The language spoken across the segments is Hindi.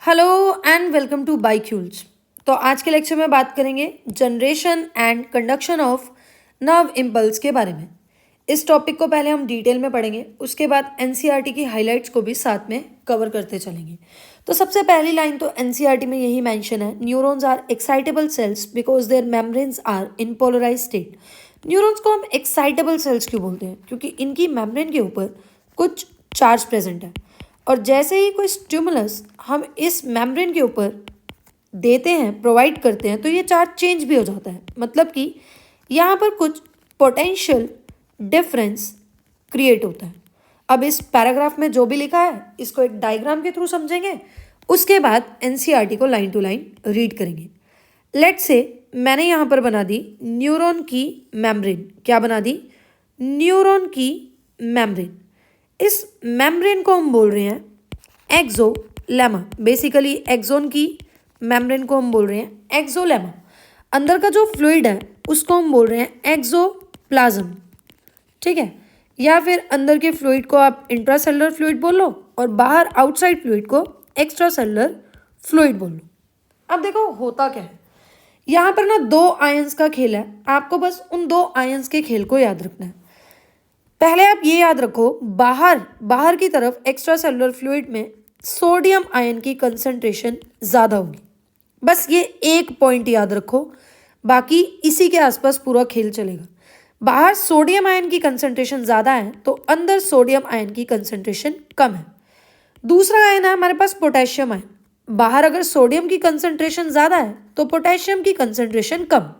हेलो एंड वेलकम टू बाइक्यूल्स। तो आज के लेक्चर में बात करेंगे generation and conduction of nerve impulse के बारे में। इस टॉपिक को पहले हम डिटेल में पढ़ेंगे, उसके बाद एनसीईआरटी की हाइलाइट्स को भी साथ में कवर करते चलेंगे। तो सबसे पहली लाइन तो एनसीईआरटी में यही मेंशन है, neurons are excitable cells because their membranes are in polarize state. Neurons को हम एक्साइटेबल सेल्स क्यों बोलते हैं? क्योंकि इनकी मेम्ब्रेन के ऊपर कुछ चार्ज प्रेजेंट है, और जैसे ही कोई स्टिमुलस हम इस मेम्ब्रेन के ऊपर देते हैं, प्रोवाइड करते हैं, तो ये चार्ज चेंज भी हो जाता है। मतलब कि यहाँ पर कुछ पोटेंशियल डिफरेंस क्रिएट होता है। अब इस पैराग्राफ में जो भी लिखा है इसको एक डायग्राम के थ्रू समझेंगे, उसके बाद एनसीईआरटी को लाइन टू लाइन रीड करेंगे। लेट्स से मैंने यहाँ पर बना दी न्यूरॉन की मेम्ब्रेन। क्या बना दी? न्यूरॉन की मेम्ब्रेन। इस मेम्ब्रेन को हम बोल रहे हैं एक्सोलेमा। बेसिकली एक्सोन की मेम्ब्रेन को हम बोल रहे हैं एक्सोलेमा। अंदर का जो फ्लूइड है उसको हम बोल रहे हैं एक्सोप्लाज्म, ठीक है? या फिर अंदर के फ्लूइड को आप इंट्रासेलुलर फ्लूइड बोल लो और बाहर आउटसाइड फ्लूइड को एक्स्ट्रासेलुलर फ्लूइड बोल लो। अब देखो होता क्या है, यहाँ पर ना दो आयंस का खेल है। आपको बस उन दो आयंस के खेल को याद रखना है। पहले आप ये याद रखो, बाहर की तरफ एक्स्ट्रा सेलुलर फ्लूइड में सोडियम आयन की कंसंट्रेशन ज़्यादा होगी। बस ये एक पॉइंट याद रखो, बाकी इसी के आसपास पूरा खेल चलेगा। बाहर सोडियम आयन की कंसंट्रेशन ज़्यादा है तो अंदर सोडियम आयन की कंसंट्रेशन कम है। दूसरा आयन है हमारे पास पोटेशियम आयन। बाहर अगर सोडियम की कंसंट्रेशन ज़्यादा है तो पोटेशियम की कंसंट्रेशन कम,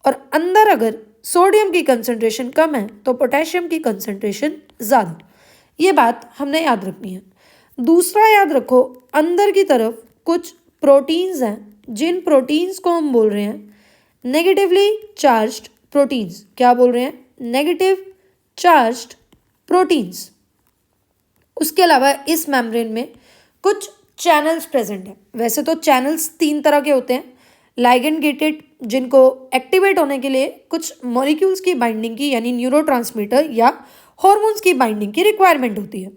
और अंदर अगर सोडियम की कंसंट्रेशन कम है तो पोटेशियम की कंसंट्रेशन ज़्यादा। ये बात हमने याद रखनी है। दूसरा याद रखो, अंदर की तरफ कुछ प्रोटीन्स हैं, जिन प्रोटीन्स को हम बोल रहे हैं नेगेटिवली चार्ज्ड प्रोटीन्स। क्या बोल रहे हैं? Negative charged proteins. उसके अलावा इस मेम्ब्रेन में कुछ चैनल्स प्रेजेंट हैं। वैसे तो चैनल्स तीन तरह के होते हैं, लाइगेंड गेटेड, जिनको एक्टिवेट होने के लिए कुछ मॉलिक्यूल्स की बाइंडिंग की यानी न्यूरोट्रांसमीटर या हॉर्मोन्स की बाइंडिंग की रिक्वायरमेंट होती है।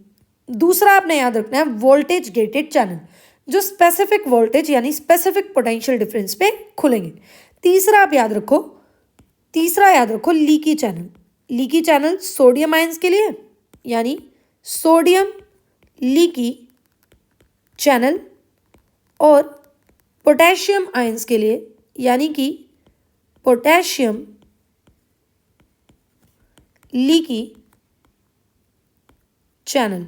दूसरा आपने याद रखना है वोल्टेज गेटेड चैनल, जो स्पेसिफिक वोल्टेज यानी स्पेसिफिक पोटेंशियल डिफरेंस पे खुलेंगे। तीसरा याद रखो leaky channel. Leaky channel sodium ions के लिए यानी सोडियम लीकी चैनल, और पोटेशियम आयंस के लिए यानी कि पोटेशियम लीकी चैनल।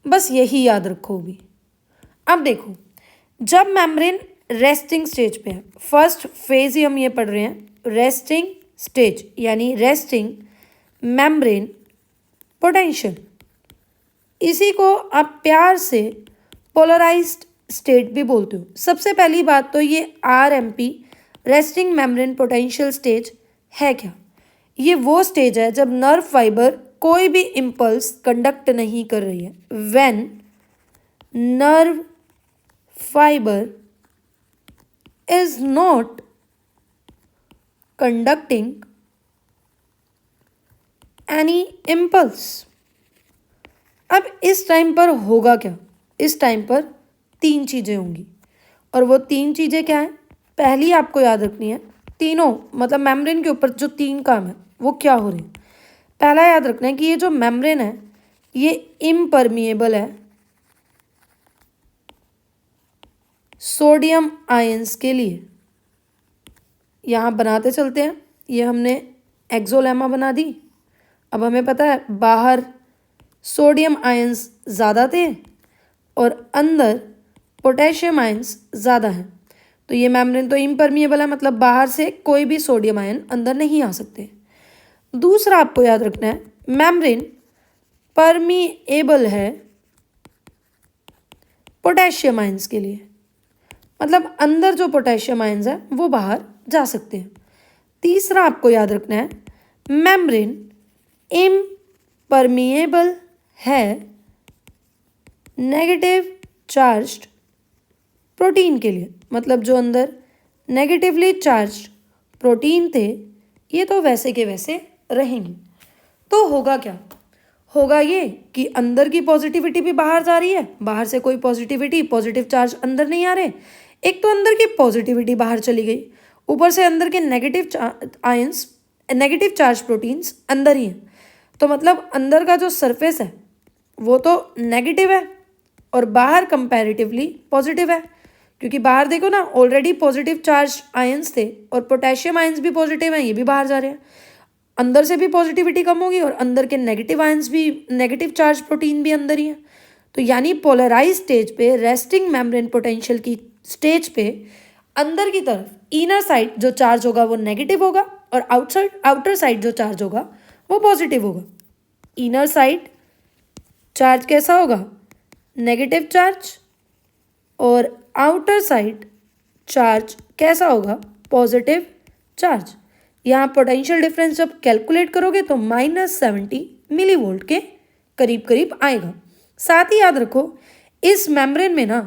बस यही याद रखो भी। अब देखो, जब मेम्ब्रेन रेस्टिंग स्टेज पे है, फर्स्ट फेज ही हम ये पढ़ रहे हैं, रेस्टिंग स्टेज यानी रेस्टिंग मेम्ब्रेन पोटेंशियल। इसी को आप प्यार से पोलराइज्ड स्टेट भी बोलते हो। सबसे पहली बात तो ये RMP resting membrane potential stage है क्या? ये वो स्टेज है जब नर्व फाइबर कोई भी इम्पल्स कंडक्ट नहीं कर रही है। When nerve fibre is not conducting any impulse. अब इस टाइम पर होगा क्या? इस टाइम पर तीन चीज़ें होंगी, और वो तीन चीज़ें क्या हैं? पहली आपको याद रखनी है, तीनों मतलब मेम्ब्रेन के ऊपर जो तीन काम है वो क्या हो रहे हैं। पहला याद रखना है कि ये जो मेम्ब्रेन है ये इम्परमिएबल है सोडियम आयंस के लिए। यहाँ बनाते चलते हैं, ये हमने एक्सोलेमा बना दी। अब हमें पता है बाहर सोडियम आयंस ज़्यादा थे और अंदर पोटेशियम आयंस ज़्यादा हैं, तो ये मेम्ब्रेन तो इम्परमिएबल है, मतलब बाहर से कोई भी सोडियम आयन अंदर नहीं आ सकते। दूसरा आपको याद रखना है मेम्ब्रेन परमिएबल है पोटेशियम आयंस के लिए, मतलब अंदर जो पोटेशियम आयंस है वो बाहर जा सकते हैं। तीसरा आपको याद रखना है मेम्ब्रेन इम्परमिएबल है नेगेटिव चार्ज्ड प्रोटीन के लिए, मतलब जो अंदर नेगेटिवली चार्ज्ड प्रोटीन थे ये तो वैसे के वैसे रहेंगे। तो होगा क्या? होगा ये कि अंदर की पॉजिटिविटी भी बाहर जा रही है, बाहर से कोई पॉजिटिविटी पॉजिटिव चार्ज अंदर नहीं आ रहे। एक तो अंदर की पॉजिटिविटी बाहर चली गई, ऊपर से अंदर के negative ions negative charge proteins अंदर ही हैं। तो मतलब अंदर का जो सरफेस है वो तो नेगेटिव है और बाहर कंपैरेटिवली पॉजिटिव है, क्योंकि बाहर देखो ना ऑलरेडी पॉजिटिव चार्ज आयंस थे और पोटेशियम आयंस भी पॉजिटिव हैं, ये भी बाहर जा रहे हैं। अंदर से भी पॉजिटिविटी कम होगी और अंदर के नेगेटिव आयंस भी, नेगेटिव चार्ज प्रोटीन भी अंदर ही है। तो यानी पोलराइज स्टेज पे, रेस्टिंग मेम्ब्रेन पोटेंशियल की स्टेज पे अंदर की तरफ इनर साइड जो चार्ज होगा वो नेगेटिव होगा और आउटर साइड जो चार्ज होगा वो पॉजिटिव होगा। इनर साइड चार्ज कैसा होगा, नेगेटिव चार्ज, और आउटर साइड चार्ज कैसा होगा, पॉजिटिव चार्ज। यहाँ पोटेंशियल डिफरेंस जब कैलकुलेट करोगे तो -70 मिलीवोल्ट के करीब करीब आएगा। साथ ही याद रखो इस मेम्ब्रेन में ना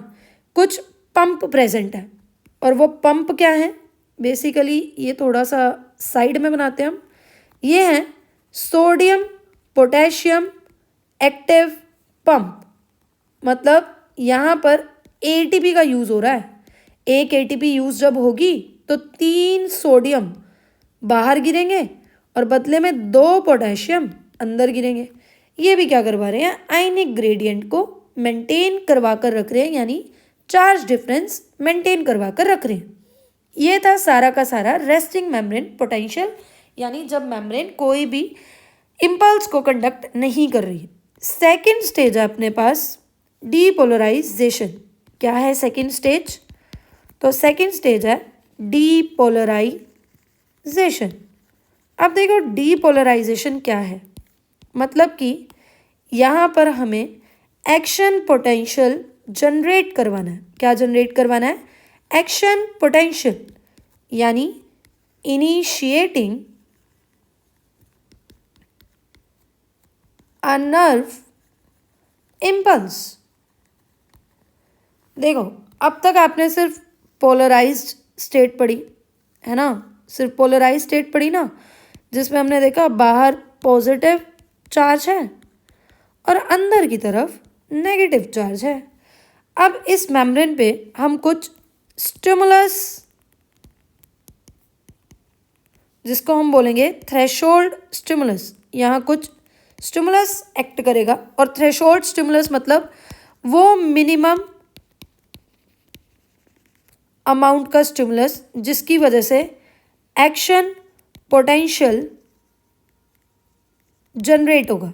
कुछ पंप प्रेजेंट है, और वो पंप क्या है, बेसिकली ये थोड़ा सा साइड में बनाते हैं हम। ये है सोडियम पोटेशियम एक्टिव पंप। मतलब यहाँ पर एटीपी का यूज़ हो रहा है। एक एटीपी यूज़ जब होगी तो 3 सोडियम बाहर गिरेंगे और बदले में 2 पोटेशियम अंदर गिरेंगे। ये भी क्या करवा रहे हैं, आयनिक ग्रेडियंट को मेंटेन करवा कर रख रहे हैं, यानी चार्ज डिफरेंस मेंटेन करवा कर रख रहे हैं। ये था सारा का सारा रेस्टिंग मेम्ब्रेन पोटेंशियल, यानी जब मेम्ब्रेन कोई भी इम्पल्स को कंडक्ट नहीं कर रही है। सेकेंड स्टेज है अपने पास डीपोलराइजेशन। क्या है सेकेंड स्टेज, तो सेकेंड स्टेज है डीपोलराइजेशन। अब देखो डीपोलराइजेशन क्या है, मतलब कि यहाँ पर हमें एक्शन पोटेंशियल जनरेट करवाना है। क्या जनरेट करवाना है, एक्शन पोटेंशियल, यानी इनिशिएटिंग अ नर्व इम्पल्स। देखो अब तक आपने सिर्फ पोलराइज्ड स्टेट पढ़ी है ना, सिर्फ पोलराइज्ड स्टेट पढ़ी ना, जिसमें हमने देखा बाहर पॉजिटिव चार्ज है और अंदर की तरफ नेगेटिव चार्ज है। अब इस मेम्ब्रेन पे हम कुछ स्टिमुलस, जिसको हम बोलेंगे थ्रेशोल्ड स्टिमुलस, यहाँ कुछ स्टिमुलस एक्ट करेगा। और थ्रेशोल्ड स्टिमुलस मतलब वो मिनिमम अमाउंट का स्टिमुलस जिसकी वजह से एक्शन पोटेंशियल जनरेट होगा,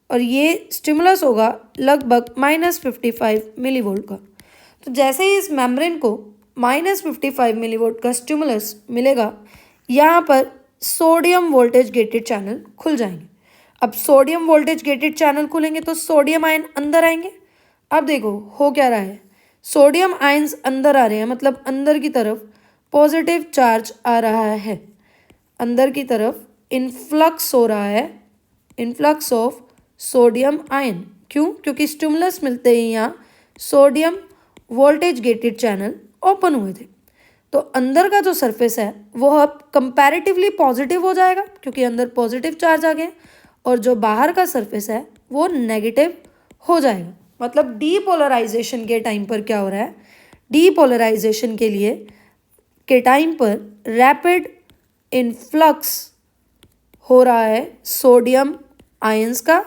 और ये स्टिमुलस होगा लगभग -55 मिलीवोल्ट का। तो जैसे ही इस मेम्ब्रेन को -55 मिलीवोल्ट का स्टिमुलस मिलेगा, यहाँ पर सोडियम वोल्टेज गेटेड चैनल खुल जाएंगे। अब सोडियम वोल्टेज गेटेड चैनल खुलेंगे तो सोडियम आयन अंदर आएंगे। अब देखो हो क्या रहा है, सोडियम आयंस अंदर आ रहे हैं, मतलब अंदर की तरफ पॉजिटिव चार्ज आ रहा है, अंदर की तरफ इनफ्लक्स हो रहा है, इनफ्लक्स ऑफ सोडियम आयन। क्यों, क्योंकि स्टिमुलस मिलते ही यहाँ sodium voltage gated channel open हुए थे। तो अंदर का जो सरफेस है वो अब कंपैरेटिवली पॉजिटिव हो जाएगा, क्योंकि अंदर पॉजिटिव चार्ज आ गए, और जो बाहर का सरफेस है वो नेगेटिव हो जाएगा। मतलब डीपोलराइजेशन के टाइम पर क्या हो रहा है, डीपोलराइजेशन के टाइम पर रैपिड इनफ्लक्स हो रहा है सोडियम आयंस का,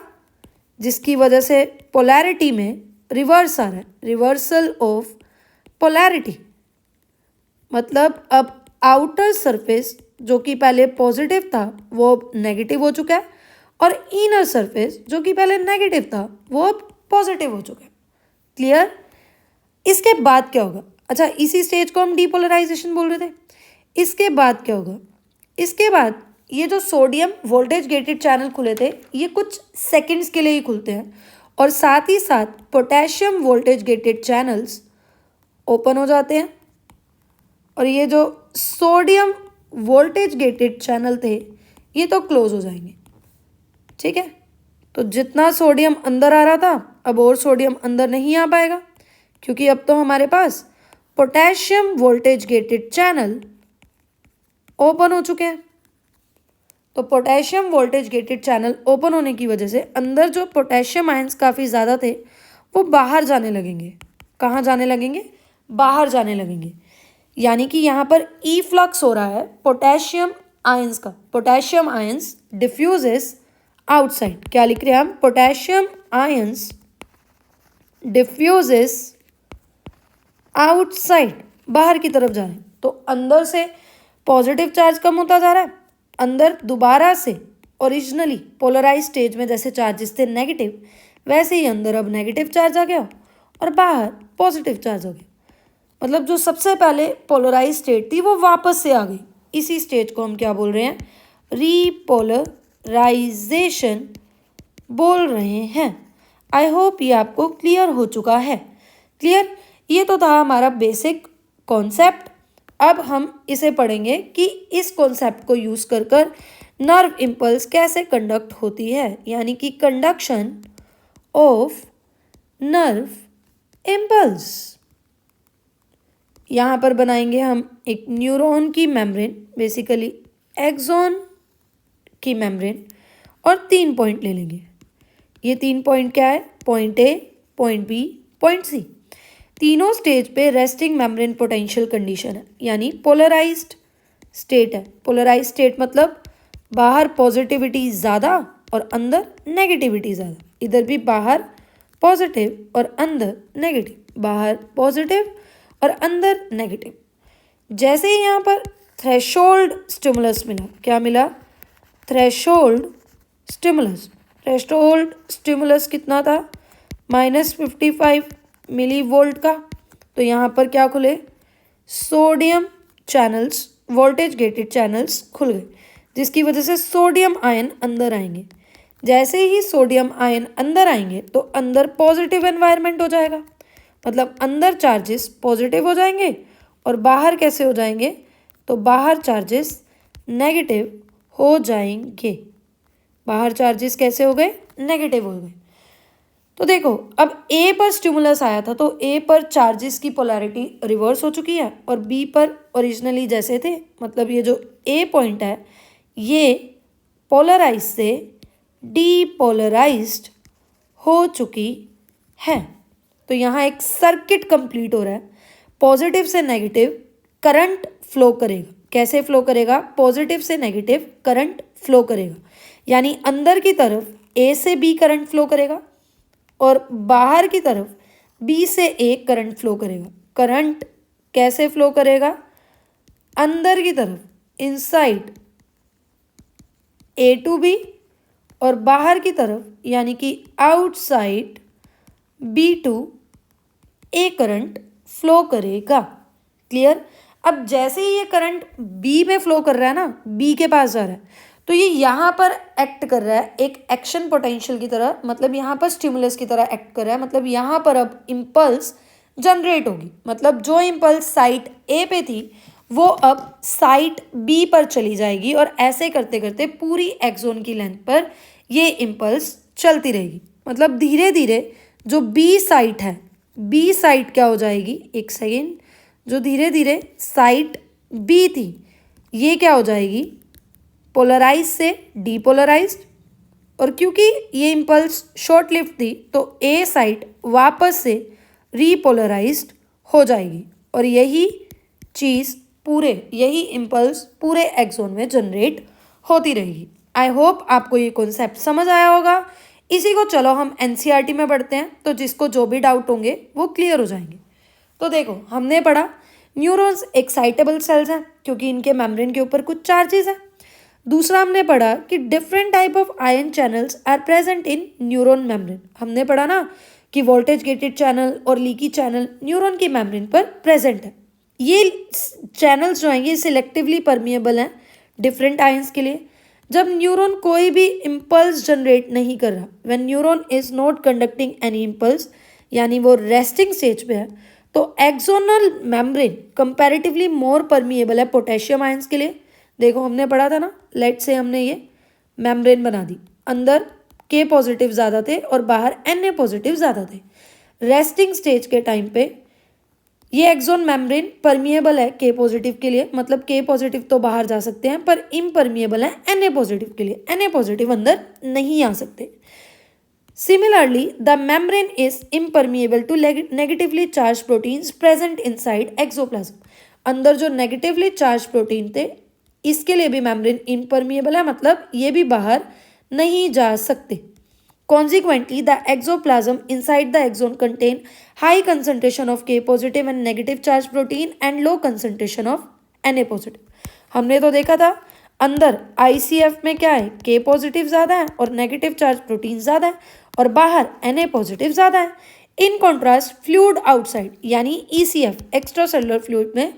जिसकी वजह से पोलैरिटी में रिवर्स आ रहा है, रिवर्सल ऑफ पोलैरिटी। मतलब अब आउटर सरफेस जो कि पहले पॉजिटिव था वो अब नेगेटिव हो चुका है, और इनर सरफेस जो कि पहले नेगेटिव था वो अब पॉजिटिव हो चुका है। क्लियर। इसके बाद क्या होगा, अच्छा इसी स्टेज को हम डीपोलराइजेशन बोल रहे थे। इसके बाद क्या होगा, इसके बाद ये जो सोडियम वोल्टेज गेटेड चैनल खुले थे ये कुछ सेकंड्स के लिए ही खुलते हैं, और साथ ही साथ potassium voltage gated channels open हो जाते हैं, और ये जो सोडियम वोल्टेज गेटेड चैनल थे ये तो क्लोज हो जाएंगे। ठीक है, तो जितना सोडियम अंदर आ रहा था अब और सोडियम अंदर नहीं आ पाएगा, क्योंकि अब तो हमारे पास potassium voltage gated channel open हो चुके हैं। तो potassium voltage gated channel open होने की वजह से अंदर जो पोटेशियम आयंस काफ़ी ज़्यादा थे वो बाहर जाने लगेंगे। कहाँ जाने लगेंगे? बाहर जाने लगेंगे। यानी कि यहाँ पर ई फ्लक्स हो रहा है पोटेशियम आयंस का। Potassium ions diffuses outside. क्या लिख रहे हैं हम? पोटेशियम आयंस डिफ्यूजेस आउटसाइड, बाहर की तरफ जा रहे हैं। तो अंदर से पॉजिटिव चार्ज कम होता जा रहा है, अंदर दोबारा से ओरिजिनली पोलराइज स्टेज में जैसे चार्जेस थे नेगेटिव, वैसे ही अंदर अब नेगेटिव चार्ज आ गया और बाहर पॉजिटिव चार्ज हो गया। मतलब जो सबसे पहले पोलराइज स्टेट थी वो वापस से आ गई। इसी स्टेज को हम क्या बोल रहे हैं? रीपोलराइजेशन बोल रहे हैं। आई होप ये आपको क्लियर हो चुका है। क्लियर? ये तो था हमारा बेसिक कॉन्सेप्ट। अब हम इसे पढ़ेंगे कि इस कॉन्सेप्ट को यूज़ कर कर नर्व इम्पल्स कैसे कंडक्ट होती है, यानी कि कंडक्शन ऑफ नर्व इम्पल्स। यहाँ पर बनाएंगे हम एक न्यूरॉन की मेम्ब्रेन, बेसिकली एक्सॉन की मेम्ब्रेन, और 3 पॉइंट ले लेंगे। ये 3 पॉइंट क्या है? Point A, point B, point C. तीनों स्टेज पे रेस्टिंग मेम्ब्रेन पोटेंशियल कंडीशन है, यानी पोलराइज्ड स्टेट है। पोलराइज्ड स्टेट मतलब बाहर पॉजिटिविटी ज़्यादा और अंदर नेगेटिविटी ज़्यादा। इधर भी बाहर पॉजिटिव और अंदर नेगेटिव, बाहर पॉजिटिव और अंदर नेगेटिव। जैसे ही यहाँ पर थ्रेशोल्ड स्टिमुलस मिला, क्या मिला? Threshold stimulus. थ्रेशोल्ड स्टिमुलस कितना था? -55 मिली वोल्ट का। तो यहाँ पर क्या खुले? Sodium channels, voltage gated channels खुल गए, जिसकी वजह से सोडियम आयन अंदर आएंगे। जैसे ही सोडियम आयन अंदर आएंगे तो अंदर पॉजिटिव एनवायरनमेंट हो जाएगा, मतलब अंदर चार्जेस पॉजिटिव हो जाएंगे और बाहर कैसे हो जाएंगे? तो बाहर चार्जेस नेगेटिव हो जाएंगे। बाहर चार्जेस कैसे हो गए? नेगेटिव हो गए। तो देखो, अब ए पर स्टिमुलस आया था तो ए पर चार्जेस की पोलैरिटी रिवर्स हो चुकी है और बी पर ओरिजिनली जैसे थे, मतलब ये जो ए पॉइंट है ये पोलराइज से डीपोलराइज्ड हो चुकी है। तो यहाँ एक सर्किट कंप्लीट हो रहा है। पॉजिटिव से नेगेटिव करंट फ्लो करेगा। कैसे फ्लो करेगा? पॉजिटिव से नेगेटिव करंट फ्लो करेगा, यानी अंदर की तरफ ए से बी करंट फ्लो करेगा और बाहर की तरफ बी से ए करंट फ्लो करेगा। करंट कैसे फ्लो करेगा? अंदर की तरफ इनसाइड ए टू बी और बाहर की तरफ यानी कि outside B to A current flow करेगा। क्लियर? अब जैसे ही ये करंट बी में फ्लो कर रहा है ना, बी के पास जा रहा है, तो ये यहाँ पर एक्ट कर रहा है एक एक्शन पोटेंशियल की तरह, मतलब यहाँ पर स्टिमुलस की तरह एक्ट कर रहा है। मतलब यहाँ पर अब इम्पल्स जनरेट होगी, मतलब जो इम्पल्स साइट ए पे थी वो अब साइट बी पर चली जाएगी और ऐसे करते करते पूरी एक्सोन की लेंथ पर ये इम्पल्स चलती रहेगी। मतलब धीरे धीरे जो बी साइट है, बी साइट क्या हो जाएगी? एक सेकेंड, जो धीरे धीरे साइट बी थी ये क्या हो जाएगी? पोलराइज से डीपोलराइज्ड। और क्योंकि ये इम्पल्स शॉर्ट लिव्ड थी तो ए साइट वापस से रीपोलराइज्ड हो जाएगी और यही चीज़ यही इम्पल्स पूरे एक्सोन में जनरेट होती रहेगी। आई होप आपको ये कॉन्सेप्ट समझ आया होगा। इसी को चलो हम एनसीईआरटी में पढ़ते हैं, तो जिसको जो भी डाउट होंगे वो क्लियर हो जाएंगे। तो देखो, हमने पढ़ा न्यूरॉन्स एक्साइटेबल सेल्स हैं क्योंकि इनके मेम्ब्रेन के ऊपर कुछ चार्जेस हैं। दूसरा हमने पढ़ा कि different type of ion channels are present in neuron membrane. हमने पढ़ा ना कि वोल्टेज गेटेड चैनल और लीकी चैनल न्यूरॉन की मेम्ब्रेन पर प्रेजेंट है। ये चैनल्स जो हैं ये सिलेक्टिवली परमिएबल हैं डिफरेंट आयंस के लिए। जब न्यूरॉन कोई भी इम्पल्स जनरेट नहीं कर रहा, when neuron is not conducting any impulse, यानी वो रेस्टिंग स्टेज पे है, तो एक्सोनल मेम्ब्रेन कंपैरेटिवली मोर परमिएबल है पोटेशियम आयंस के लिए। देखो, हमने पढ़ा था ना, लेट से हमने ये मेम्ब्रेन बना दी, अंदर के पॉजिटिव ज़्यादा थे और बाहर एन ए पॉजिटिव ज़्यादा थे। रेस्टिंग स्टेज के टाइम पे ये एक्सोन मेम्ब्रेन परमिएबल है के पॉजिटिव के लिए, मतलब के पॉजिटिव तो बाहर जा सकते हैं, पर इम्परमिएबल है Na पॉजिटिव के लिए, Na पॉजिटिव अंदर नहीं आ सकते। Similarly the membrane is impermeable to negatively charge proteins present inside axoplasm. अंदर जो नेगेटिवली चार्ज प्रोटीन थे इसके लिए भी मेम्ब्रेन इम्परमिएबल है, मतलब ये भी बाहर नहीं जा सकते। Consequently, the exoplasm inside the exon contain high concentration of K positive and negative charge protein and low concentration of Na positive. हमने तो देखा था अंदर ICF में क्या है, K पॉजिटिव ज़्यादा है और नेगेटिव चार्ज प्रोटीन ज़्यादा है, और बाहर Na पॉजिटिव ज़्यादा है। इन कॉन्ट्रास्ट फ्लूइड आउटसाइड यानी ECF एक्स्ट्रा सेलुलर फ्लूइड में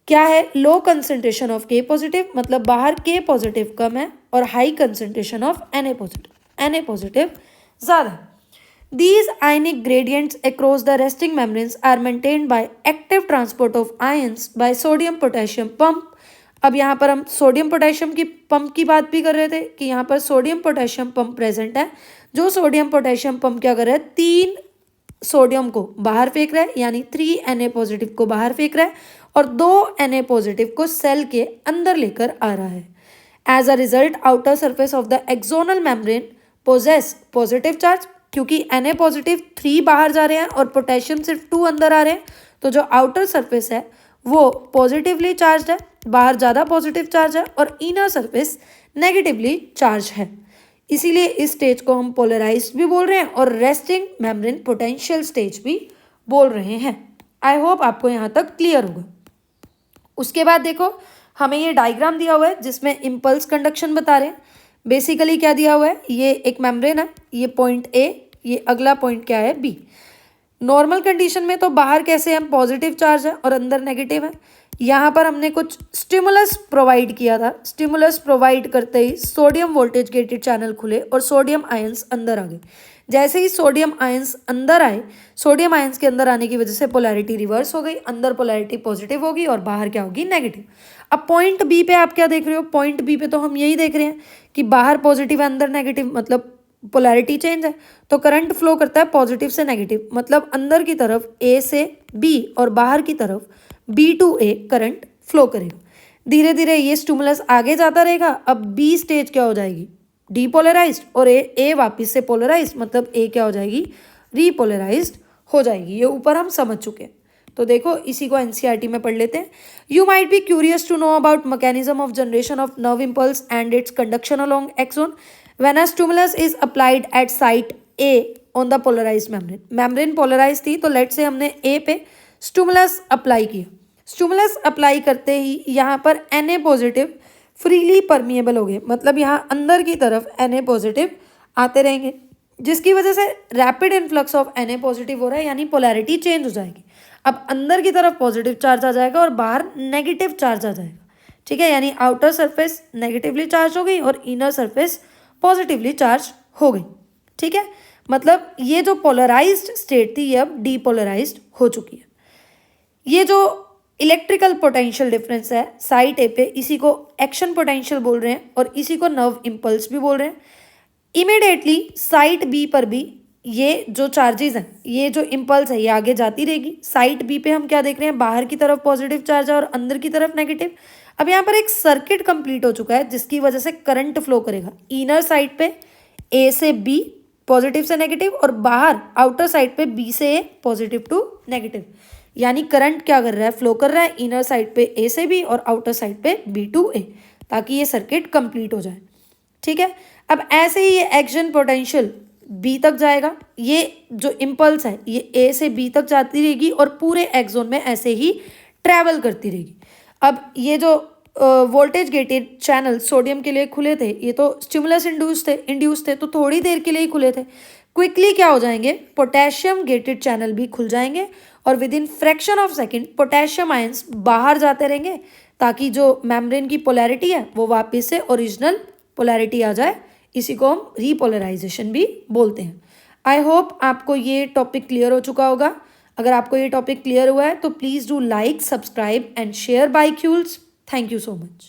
क्या है, low concentration of K positive, मतलब बाहर K पॉजिटिव कम है और high concentration of Na positive, Na positive ज़्यादा। These ionic gradients across the resting membranes are maintained by active transport of ions by sodium potassium pump। अब यहाँ पर हम सोडियम पोटेशियम की पंप की बात भी कर रहे थे कि यहाँ पर सोडियम पोटेशियम पंप प्रेजेंट है। जो सोडियम पोटेशियम पंप क्या कर रहा है, 3 सोडियम को बाहर फेंक रहा है, यानी 3 Na पॉजिटिव को बाहर फेंक रहा है और 2 Na पॉजिटिव को सेल के अंदर लेकर आ रहा है। As a result outer surface of the axonal membrane poses positive charge, क्योंकि Na पॉजिटिव 3 बाहर जा रहे हैं और पोटेशियम सिर्फ 2 अंदर आ रहे हैं, तो जो आउटर सरफेस है वो पॉजिटिवली चार्ज है, बाहर ज़्यादा पॉजिटिव चार्ज है, और इनर सरफेस नेगेटिवली चार्ज है। इसीलिए इस स्टेज को हम पोलराइज्ड भी बोल रहे हैं और रेस्टिंग मेम्ब्रेन पोटेंशियल स्टेज भी बोल रहे हैं। आई होप आपको यहाँ तक क्लियर होगा। उसके बाद देखो हमें ये डायग्राम दिया हुआ है जिसमें इम्पल्स कंडक्शन बता रहे हैं। बेसिकली क्या दिया हुआ है, ये एक मेम्ब्रेन है, ये पॉइंट ए, ये अगला पॉइंट क्या है बी। नॉर्मल कंडीशन में तो बाहर कैसे हम पॉजिटिव चार्ज है और अंदर नेगेटिव है। यहाँ पर हमने कुछ स्टिमुलस प्रोवाइड किया था, स्टिमुलस प्रोवाइड करते ही सोडियम वोल्टेज गेटेड चैनल खुले और सोडियम आयंस अंदर आ गए। जैसे ही सोडियम आयंस अंदर आए, सोडियम आयंस के अंदर आने की वजह से पोलैरिटी रिवर्स हो गई, अंदर पोलैरिटी पॉजिटिव होगी और बाहर क्या होगी, नेगेटिव। अब पॉइंट बी पे आप क्या देख रहे हो, पॉइंट बी पे तो हम यही देख रहे हैं कि बाहर पॉजिटिव है अंदर नेगेटिव, मतलब पोलैरिटी चेंज है। तो करंट फ्लो करता है पॉजिटिव से नेगेटिव, मतलब अंदर की तरफ ए से बी और बाहर की तरफ B to A current flow करेगा। धीरे धीरे ये स्टिमुलस आगे जाता रहेगा। अब बी स्टेज क्या हो जाएगी, डीपोलराइज्ड, और ए वापस से पोलराइज्ड, मतलब ए क्या हो जाएगी, रीपोलराइज्ड हो जाएगी। ये ऊपर हम समझ चुके हैं। तो देखो इसी को एनसीईआरटी में पढ़ लेते हैं। You might be curious to know about mechanism of generation of nerve impulse and its conduction along axon when a stimulus is applied at site A on the polarized membrane. Membrane polarize थी, तो लेट से हमने ए पे स्टिमुलस अप्लाई किया। स्टिमुलस अप्लाई करते ही यहाँ पर Na पॉजिटिव फ्रीली परमिएबल हो गए, मतलब यहाँ अंदर की तरफ Na पॉजिटिव आते रहेंगे, जिसकी वजह से rapid influx of Na positive हो रहा है, यानी पोलैरिटी चेंज हो जाएगी। अब अंदर की तरफ पॉजिटिव चार्ज आ जाएगा और बाहर नेगेटिव चार्ज आ जाएगा। ठीक है, यानी आउटर सरफेस नेगेटिवली चार्ज हो गई और इनर सरफेस पॉजिटिवली चार्ज हो गई। ठीक है, मतलब ये जो पोलराइज्ड स्टेट थी ये अब डीपोलराइज्ड हो चुकी है। ये जो इलेक्ट्रिकल पोटेंशियल डिफरेंस है साइट ए पे, इसी को एक्शन पोटेंशियल बोल रहे हैं और इसी को नर्व इम्पल्स भी बोल रहे हैं। इमिडिएटली साइट बी पर भी ये जो चार्जेस हैं, ये जो इम्पल्स है, ये आगे जाती रहेगी। साइट बी पे हम क्या देख रहे हैं, बाहर की तरफ पॉजिटिव चार्ज है और अंदर की तरफ नेगेटिव। अब यहाँ पर एक सर्किट कंप्लीट हो चुका है जिसकी वजह से करंट फ्लो करेगा इनर साइड पे ए से बी पॉजिटिव से नेगेटिव, और बाहर आउटर साइड पे बी से ए पॉजिटिव टू नेगेटिव। यानी करंट क्या कर रहा है, फ्लो कर रहा है इनर साइड पे ए से बी और आउटर साइड पे बी टू ए, ताकि ये सर्किट कंप्लीट हो जाए। ठीक है, अब ऐसे ही ये एक्शन पोटेंशियल बी तक जाएगा। ये जो इम्पल्स है ये ए से बी तक जाती रहेगी और पूरे एक्सोन में ऐसे ही ट्रैवल करती रहेगी। अब ये जो वोल्टेज गेटेड चैनल सोडियम के लिए खुले थे, ये तो स्टिमुलस इंड्यूस थे, तो थोड़ी देर के लिए ही खुले थे। क्विकली क्या हो जाएंगे, पोटेशियम गेटेड चैनल भी खुल जाएंगे और with in fraction of second potassium ions बाहर जाते रहेंगे, ताकि जो मेम्ब्रेन की पोलैरिटी है वो वापस से ओरिजिनल पोलैरिटी आ जाए। इसी को हम रीपोलराइजेशन भी बोलते हैं। आई होप आपको ये टॉपिक क्लियर हो चुका होगा। अगर आपको ये टॉपिक क्लियर हुआ है तो please do like, subscribe and share बाइक्यूल्स। Thank you so much.